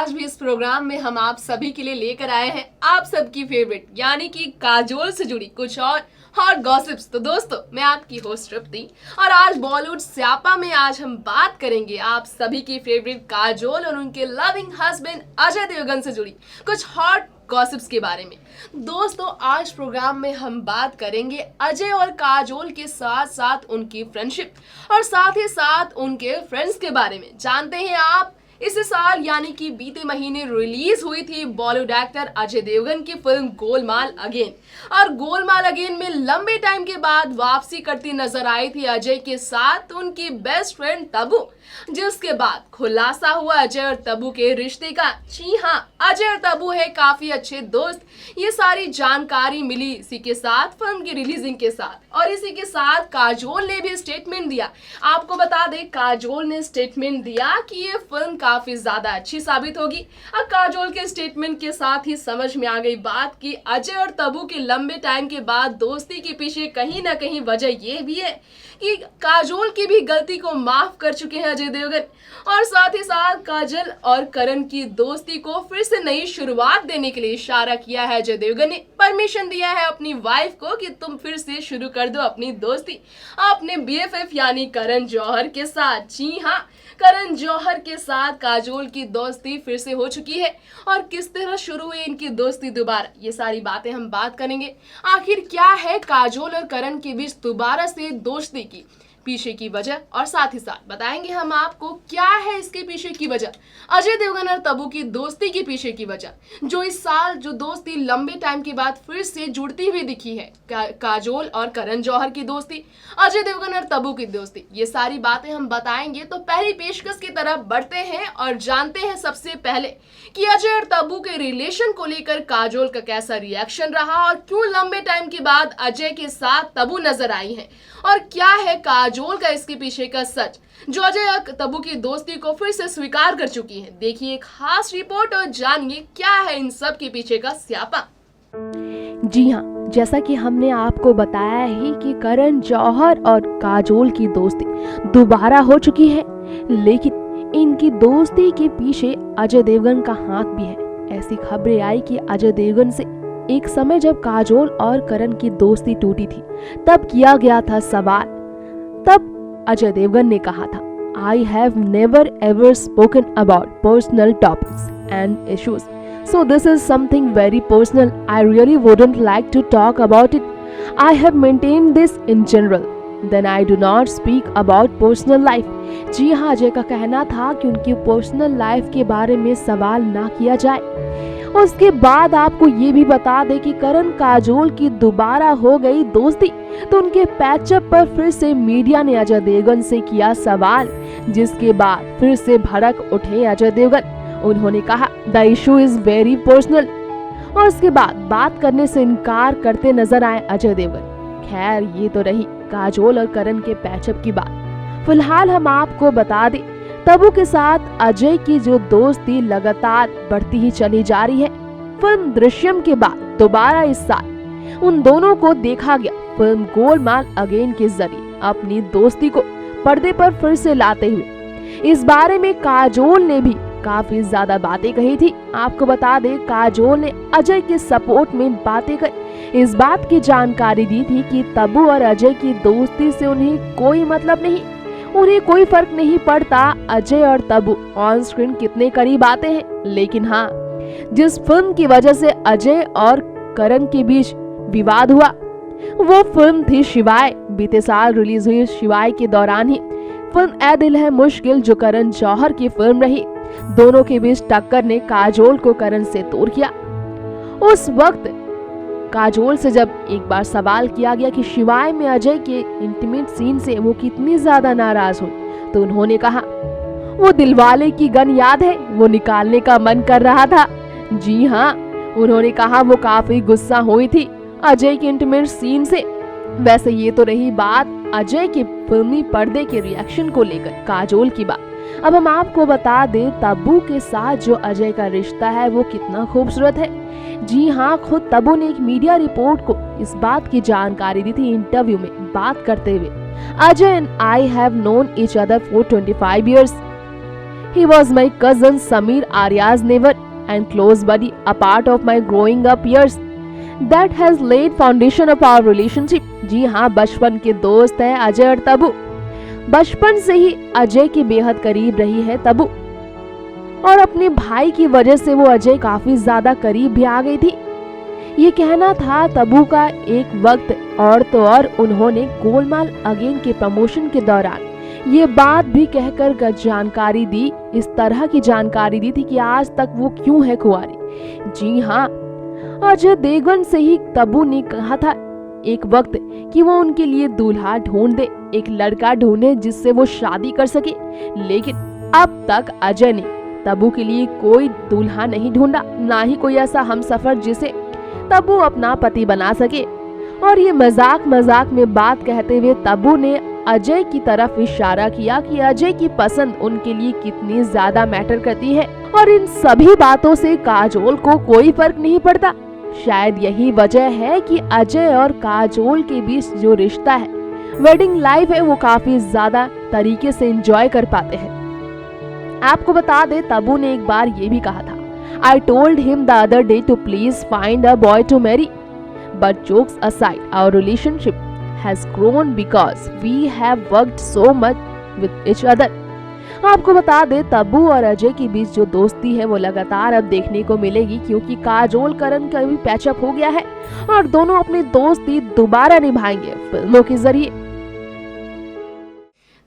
आज भी इस प्रोग्राम में हम आप सभी के लिए लेकर आए हैं आप सबकी फेवरेट यानी कि काजोल से जुड़ी कुछ और हॉट गॉसिप्स। तो दोस्तों, मैं आपकी होस्ट तृप्ति और आज बॉलीवुड स्यापा में आज हम बात करेंगे आप सभी की फेवरेट काजोल और उनके लविंग हस्बैंड अजय देवगन से जुड़ी कुछ हॉट गॉसिप्स के बारे में। दोस्तों, आज प्रोग्राम में हम बात करेंगे अजय और काजोल के साथ साथ उनकी फ्रेंडशिप और साथ ही साथ उनके फ्रेंड्स के बारे में। जानते हैं आप, इस साल यानी कि बीते महीने रिलीज हुई थी बॉलीवुड एक्टर अजय देवगन की फिल्म गोलमाल अगेन। और गोलमाल अगेन में लंबे टाइम के बाद वापसी करती नजर आई थी अजय के साथ उनकी बेस्ट फ्रेंड तब्बू, जिसके बाद खुलासा हुआ अजय और तब्बू के रिश्ते का। जी हाँ, अजय और तब्बू है काफी अच्छे दोस्त। ये सारी जानकारी मिली इसी के साथ फिल्म की रिलीजिंग के साथ। और इसी के साथ काजोल ने भी स्टेटमेंट दिया। आपको बता दें, काजोल ने स्टेटमेंट दिया कि ये फिल्म काफी ज्यादा अच्छी साबित होगी। अब काजोल के स्टेटमेंट के साथ ही समझ में आ गई बात कि अजय और तब्बू के लंबे टाइम के बाद दोस्ती के पीछे कहीं ना कहीं वजह ये भी है कि काजोल की भी गलती को माफ कर चुके हैं अजय देवगन। और साथ ही साथ काजल और करण की दोस्ती को फिर से नई शुरुआत देने के लिए इशारा किया है अजय देवगन ने। परमिशन दिया है अपनी वाइफ को कि तुम फिर से शुरू कर दो अपनी दोस्ती अपने बीएफएफ यानी करण जौहर के साथ। जी हाँ, करण जौहर के साथ काजोल की दोस्ती फिर से हो चुकी है। और किस तरह शुरू हुई इनकी दोस्ती दोबारा, ये सारी बातें हम बात करेंगे। आखिर क्या है काजोल और करण के बीच दोबारा से दोस्ती की पीछे की वजह, और साथ ही साथ बताएंगे हम आपको क्या है इसके पीछे की वजह, अजय देवगन और तब्बू की दोस्ती के पीछे की वजह, जो इस साल जो दोस्ती लंबे टाइम के बाद फिर से जुड़ती हुई दिखी है। काजोल और करण जौहर की दोस्ती, अजय देवगन और तब्बू की दोस्ती, ये सारी बातें हम बताएंगे। तो पहली पेशकश की तरफ बढ़ते हैं और जानते हैं सबसे पहले कि अजय और तब्बू के रिलेशन को लेकर काजोल का कैसा रिएक्शन रहा और क्यों लंबे टाइम के बाद अजय के साथ तब्बू नजर आई है, और क्या है काजोल का इसके पीछे का सच जो अजय और तब्बू की दोस्ती को फिर से स्वीकार कर चुकी है। देखिए एक खास रिपोर्ट और जानिए क्या है इन सब के पीछे का स्यापा। जी हाँ, जैसा कि हमने आपको बताया ही कि करण जौहर और काजोल की दोस्ती दोबारा हो चुकी है, लेकिन इनकी दोस्ती के पीछे अजय देवगन का हाथ भी है। ऐसी खबरें आई कि अजय देवगन से एक समय जब काजोल और करण की दोस्ती टूटी थी तब किया गया था सवाल। तब अजय देवगन ने कहा था, I have never ever spoken about personal topics and issues, so this is something very personal. I really wouldn't like to talk about it. I have maintained this in general. Then I do not speak about personal life. जी हाँ, अजय का कहना था कि उनकी personal life के बारे में सवाल ना किया जाए। उसके बाद आपको ये भी बता दें कि करण काजोल की दोबारा हो गई दोस्ती, तो उनके पैचअप पर फिर से मीडिया ने अजय देवगन से किया सवाल, जिसके बाद फिर से भड़क उठे अजय देवगन। उन्होंने कहा, the issue is very personal, और उसके बाद बात करने से इनकार करते नजर आए अजय देवगन। खैर, ये तो रही काजोल और करण के पैचअप की बात। फिलहाल हम आपको बता दें, तब्बू के साथ अजय की जो दोस्ती लगातार बढ़ती ही चली जा रही है। फिल्म दृश्यम के बाद दोबारा इस साल उन दोनों को देखा गया फिल्म गोलमाल अगेन के जरिए अपनी दोस्ती को पर्दे पर फिर से लाते हुए। इस बारे में काजोल ने भी काफी ज्यादा बातें कही थी। आपको बता दें, काजोल ने अजय के सपोर्ट में बातें कही। इस बात की जानकारी दी थी कि तब्बू और अजय की दोस्ती से उन्हें कोई मतलब नहीं, उन्हें कोई फर्क नहीं पड़ता अजय और तब्बू ऑन स्क्रीन कितने करीब आते हैं। लेकिन हाँ, जिस फिल्म की वजह से अजय और करण के बीच विवाद हुआ वो फिल्म थी शिवाय। बीते साल रिलीज हुई शिवाय के दौरान ही फिल्म ए दिल है मुश्किल, जो करण जौहर की फिल्म रही, दोनों के बीच टक्कर ने काजोल को करण से दूर किया। उस वक्त काजोल से जब एक बार सवाल किया गया कि शिवाय में अजय के इंटीमेट सीन से वो कितनी ज्यादा नाराज हुई, तो उन्होंने कहा, वो दिलवाले की गन याद है, वो निकालने का मन कर रहा था। जी हाँ, उन्होंने कहा वो काफी गुस्सा हुई थी अजय के इंटीमेट सीन से। वैसे ये तो रही बात अजय के फिल्मी पर्दे के रिएक्शन को लेकर काजोल की बात। अब हम आपको बता दें, तब्बू के साथ जो अजय का रिश्ता है वो कितना खूबसूरत है। जी हाँ, खुद तब्बू ने एक मीडिया रिपोर्ट को इस बात की जानकारी दी थी इंटरव्यू में बात करते हुए। Ajay and I have known each other for 25 years. He was my cousin Samir Arya's neighbor and close buddy, a part of my growing up years. That has laid foundation of our relationship. जी हाँ, बचपन के दोस्त हैं अजय और तबू। बचपन से ही अजय के बेहद करीब रही है तबू और अपने भाई की वजह से वो अजय काफी ज्यादा करीब भी आ गई थी। ये कहना था तबू का एक वक्त और तो और उन्होंने गोलमाल अगेन के प्रमोशन के दौरान ये बात भी कहकर जानकारी दी, इस तरह की जानकारी दी थी कि आज तक वो क्यों है कुंवारी। जी हाँ, अजय देवगन से ही तबू ने कहा था एक वक्त कि वो उनके लिए दूल्हा ढूंढ दे, एक लड़का ढूंढे जिससे वो शादी कर सके। लेकिन अब तक अजय ने तबू के लिए कोई दूल्हा नहीं ढूंढा, ना ही कोई ऐसा हमसफर जिसे तबू अपना पति बना सके। और ये मजाक मजाक में बात कहते हुए तबू ने अजय की तरफ इशारा किया कि अजय की पसंद उनके लिए कितनी ज्यादा मैटर करती है और इन सभी बातों से काजोल को कोई फर्क नहीं पड़ता। शायद यही वजह है कि अजय और काजोल के बीच जो रिश्ता है, वेडिंग लाइफ है, वो काफी ज्यादा तरीके से एंजॉय कर पाते हैं। आपको बता दे तबू ने एक बार ये भी कहा था, I told him the other day to please find a boy to marry. But jokes aside, our relationship has grown because we have worked so much with each other. आपको बता दे तब्बू और अजय के बीच जो दोस्ती है वो लगातार अब देखने को मिलेगी, क्योंकि काजोल करण का भी पैचअप हो गया है और दोनों अपनी दोस्ती दोबारा निभाएंगे फिल्मों के जरिए।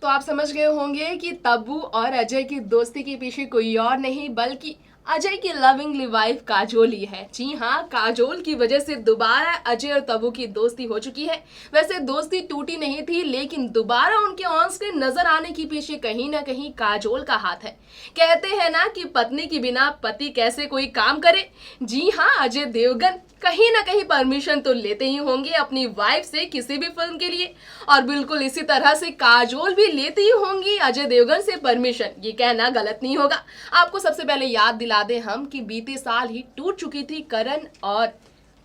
तो आप समझ गए होंगे कि तब्बू और अजय की दोस्ती के पीछे कोई और नहीं बल्कि अजय की लविंगली वाइफ काजोल ही है। जी हाँ, काजोल की वजह से दोबारा अजय और तब्बू की दोस्ती हो चुकी है। वैसे दोस्ती टूटी नहीं थी, लेकिन दोबारा उनके ऑन स्क्रीन नजर आने के पीछे कहीं ना कहीं काजोल का हाथ है। कहते हैं ना कि पत्नी के बिना पति कैसे कोई काम करे। जी हाँ, अजय देवगन कहीं ना कहीं परमिशन तो लेते ही होंगे अपनी वाइफ से किसी भी फिल्म के लिए, और बिल्कुल इसी तरह से काजोल भी लेती ही होंगी अजय देवगन से परमिशन। ये कहना गलत नहीं होगा। आपको सबसे पहले याद दिला दें हम कि बीते साल ही टूट चुकी थी करण और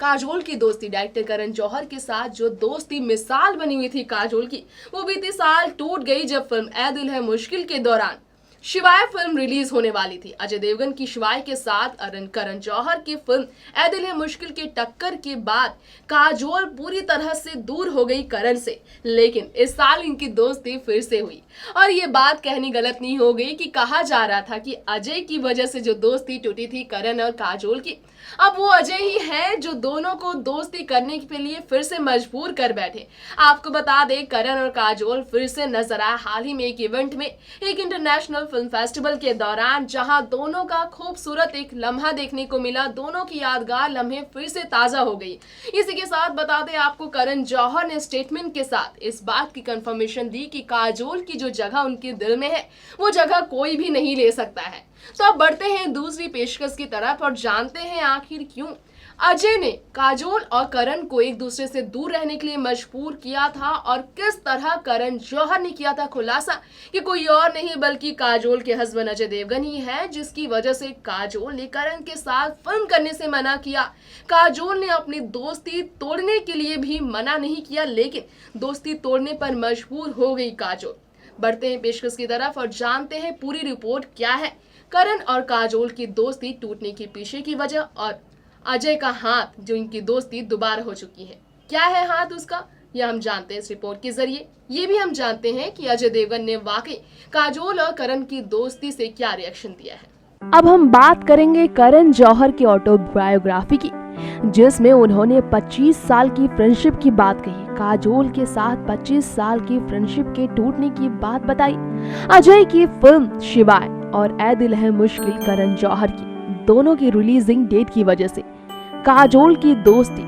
काजोल की दोस्ती। डायरेक्टर करण जौहर के साथ जो दोस्ती मिसाल बनी हुई थी काजोल की, वो बीते साल टूट गई जब फिल्म ऐ दिल है मुश्किल के दौरान शिवाय फिल्म रिलीज होने वाली थी। अजय देवगन की शिवाय के साथ करण जौहर की फिल्म ऐ दिल है मुश्किल के टक्कर के बाद काजोल पूरी तरह से दूर हो गई करण से, लेकिन इस साल इनकी दोस्ती फिर से हुई। और ये बात कहनी गलत नहीं हो गई कि कहा जा रहा था कि अजय की वजह से जो दोस्ती टूटी थी करण और काजोल की, अब वो अजय ही है जो दोनों को दोस्ती करने के लिए फिर से मजबूर कर बैठे। आपको बता दें करण और काजोल फिर से नजर आए हाल ही में एक इवेंट में, एक इंटरनेशनल फिल्म फेस्टिवल के दौरान, जहां दोनों का खूबसूरत एक लम्हा देखने को मिला। दोनों की यादगार लम्हे फिर से ताजा हो गई। इसी के साथ बता दें आपको करण जौहर ने स्टेटमेंट के साथ इस बात की कंफर्मेशन दी कि काजोल की जो जगह उनके दिल में है वो जगह कोई भी नहीं ले सकता है। तो अब बढ़ते हैं दूसरी पेशकश की तरफ और जानते हैं आखिर क्यों अजय ने काजोल और करण को एक दूसरे से दूर रहने के लिए मजबूर किया था और किस तरह करण जौहर ने किया था खुलासा कि कोई और नहीं बल्कि काजोल के हस्बैंड अजय देवगन ही है, जिसकी वजह से काजोल ने करण के साथ फिल्म करने से मना किया। काजोल ने अपनी दोस्ती तोड़ने के लिए भी मना नहीं किया, लेकिन दोस्ती तोड़ने पर मजबूर हो गई काजोल। बढ़ते हैं पेशकश की तरफ और जानते हैं पूरी रिपोर्ट क्या है करण और काजोल की दोस्ती टूटने के पीछे की वजह और अजय का हाथ जो इनकी दोस्ती दोबारा हो चुकी है। क्या है हाथ उसका, यह हम जानते हैं इस रिपोर्ट के जरिए। ये भी हम जानते हैं कि अजय देवगन ने वाकई काजोल और करण की दोस्ती से क्या रिएक्शन दिया है। अब हम बात करेंगे करण जौहर की ऑटोबायोग्राफी की, जिसमें उन्होंने 25 साल की फ्रेंडशिप की बात कही। काजोल के साथ 25 साल की फ्रेंडशिप के टूटने की बात बताई। अजय की फिल्म शिवाय और ऐ दिल है मुश्किल करण जौहर की दोनों की रिलीजिंग डेट की वजह से काजोल की दोस्ती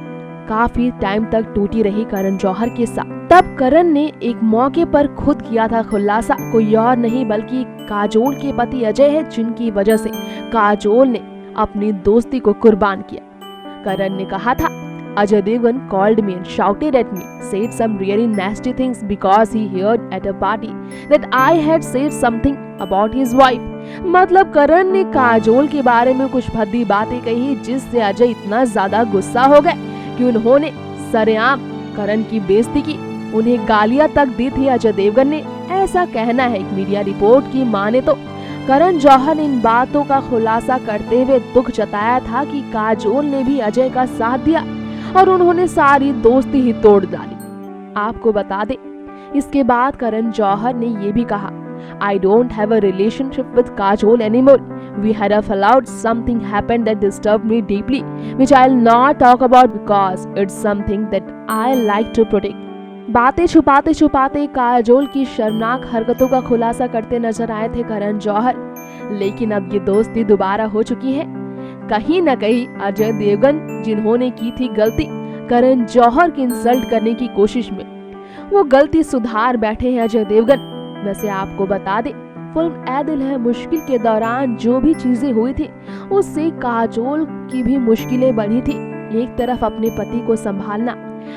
काफी टाइम तक टूटी रही करण जौहर के साथ। तब करण ने एक मौके पर खुद किया था खुलासा, कोई और नहीं बल्कि काजोल के पति अजय है, जिनकी वजह से काजोल ने अपनी दोस्ती को कुर्बान किया। करण ने कहा था, Ajay Devgan called me and shouted at me, said some really nasty things because he heard at a party that I had said something about his wife. मतलब करण ने काजोल के बारे में कुछ भद्दी बातें कही, जिससे अजय इतना ज्यादा गुस्सा हो गए कि उन्होंने सरेआम करण की बेइज्जती की, उन्हें गालियां तक दी थी अजय देवगन ने। ऐसा कहना है एक मीडिया रिपोर्ट की माने तो करण जौहर ने इन बातों का खुलासा करते हुए दुख जताया था कि काजोल ने भी अजय का साथ दिया और उन्होंने सारी दोस्ती ही तोड़ डाली। आपको बता दें, इसके बाद करण जौहर ने ये भी कहा, I don't have a relationship with Kajol anymore. We had a fallout. Something happened that disturbed me deeply, which I'll not talk about because it's something that I like to protect. बातें छुपाते छुपाते काजोल की शर्मनाक हरकतों का खुलासा करते नजर आए थे करण जौहर, लेकिन अब ये दोस्ती दोबारा हो चुकी है। कहीं न कहीं अजय देवगन, जिन्होंने की थी गलती करण जौहर की इंसल्ट करने की कोशिश में, वो गलती सुधार बैठे हैं अजय देवगन। वैसे आपको बता दें, फिल्म ऐ दिल है मुश्किल के दौरान जो भी चीजें हुई थी उससे काजोल की भी मुश्किलें बढ़ी थी। एक तरफ अपने पति को संभालना,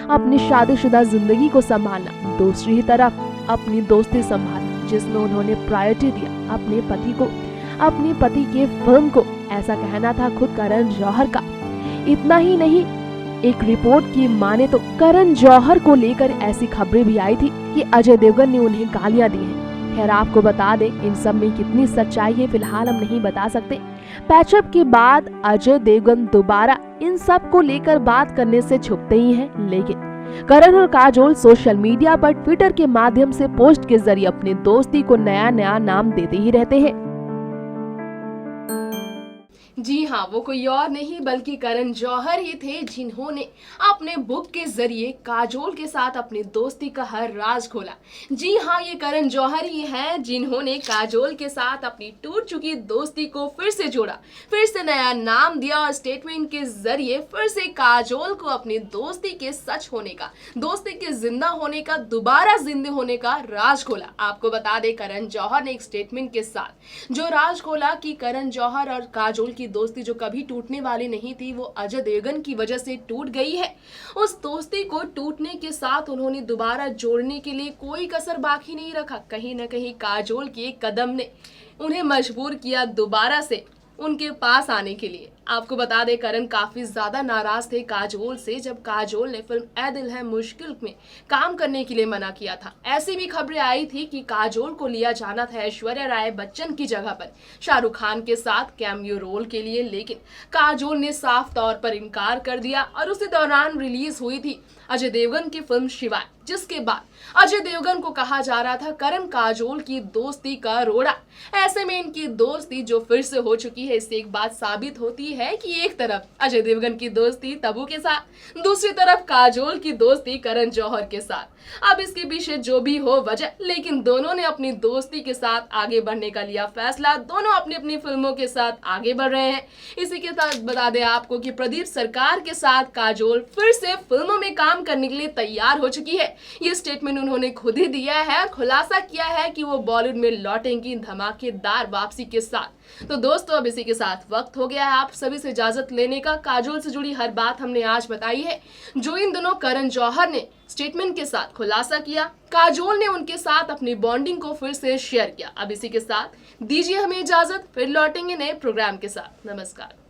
अपनी शादीशुदा जिंदगी को संभालना, दूसरी तरफ अपनी दोस्ती संभालना, जिसमें उन्होंने प्रायोरिटी दिया अपने पति को, अपने पति के फिल्म को। ऐसा कहना था खुद करण जौहर का। इतना ही नहीं, एक रिपोर्ट की माने तो करण जौहर को लेकर ऐसी खबरें भी आई थी कि अजय देवगन ने उन्हें गालियां दी हैं। खैर आपको बता दें, इन सब में कितनी सच्चाई है फिलहाल हम नहीं बता सकते। पैचअप के बाद अजय देवगन दोबारा इन सब को लेकर बात करने से छुपते ही हैं, लेकिन करण और काजोल सोशल मीडिया पर ट्विटर के माध्यम से पोस्ट के जरिए अपनी दोस्ती को नया नया नाम देते ही रहते हैं। जी हाँ, वो कोई और नहीं बल्कि करण जौहर ही थे, जिन्होंने अपने बुक के जरिए काजोल के साथ अपनी दोस्ती का हर राज खोला। जी हाँ, ये करण जौहर ही हैं जिन्होंने काजोल के साथ अपनी टूट चुकी दोस्ती को फिर से जोड़ा, फिर से नया नाम दिया और स्टेटमेंट के जरिए फिर से काजोल को अपनी दोस्ती के सच होने का, दोस्ती के जिंदा होने का, दोबारा जिंदा होने का राज खोला। आपको बता दें, करण जौहर ने एक स्टेटमेंट के साथ जो राज खोला कि करण जौहर और काजोल की दोस्ती जो कभी टूटने वाली नहीं थी, वो अजय देवगन की वजह से टूट गई है। उस दोस्ती को टूटने के साथ उन्होंने दोबारा जोड़ने के लिए कोई कसर बाकी नहीं रखा। कहीं न कहीं काजोल के एक कदम ने उन्हें मजबूर किया दोबारा से उनके पास आने के लिए। आपको बता दें, करण काफी ज्यादा नाराज थे काजोल से जब काजोल ने फिल्म ऐ दिल है मुश्किल में काम करने के लिए मना किया था। ऐसी भी खबरें आई थी कि काजोल को लिया जाना था ऐश्वर्या राय बच्चन की जगह पर शाहरुख खान के साथ कैमियो रोल के लिए, लेकिन काजोल ने साफ तौर पर इनकार कर दिया और उसी दौरान रिलीज हुई थी अजय देवगन की फिल्म शिवाय, जिसके बाद अजय देवगन को कहा जा रहा था करण काजोल की दोस्ती का रोड़ा। ऐसे में इनकी दोस्ती जो फिर से हो चुकी है, इससे एक बात साबित होती है कि एक तरफ अजय देवगन की दोस्ती तब्बू के साथ, दूसरी तरफ काजोल की दोस्ती करण जौहर के साथ। अब इसके पीछे जो भी हो वजह, लेकिन दोनों ने अपनी दोस्ती के साथ आगे बढ़ने का लिया फैसला। दोनों अपनी अपनी फिल्मों के साथ आगे बढ़ रहे हैं। इसी के साथ बता दें आपको कि प्रदीप सरकार के साथ काजोल फिर से फिल्मों में काम करने के लिए तैयार हो चुकी है। ये स्टेटमेंट उन्होंने खुद ही दिया है और खुलासा किया है कि वो बॉलीवुड में लौटेंगी धमाकेदार वापसी के साथ। तो दोस्तों, अब इसी के साथ वक्त हो गया है आप सभी से इजाजत लेने का। काजोल से जुड़ी हर बात हमने आज बताई है, जो इन दिनों करण जौहर ने स्टेटमेंट के साथ खुलासा किया। काजोल ने उनके साथ अपनी बॉन्डिंग को फिर से शेयर किया। अब इसी के साथ दीजिए हमें इजाजत, फिर लौटेंगे नए प्रोग्राम के साथ। नमस्कार।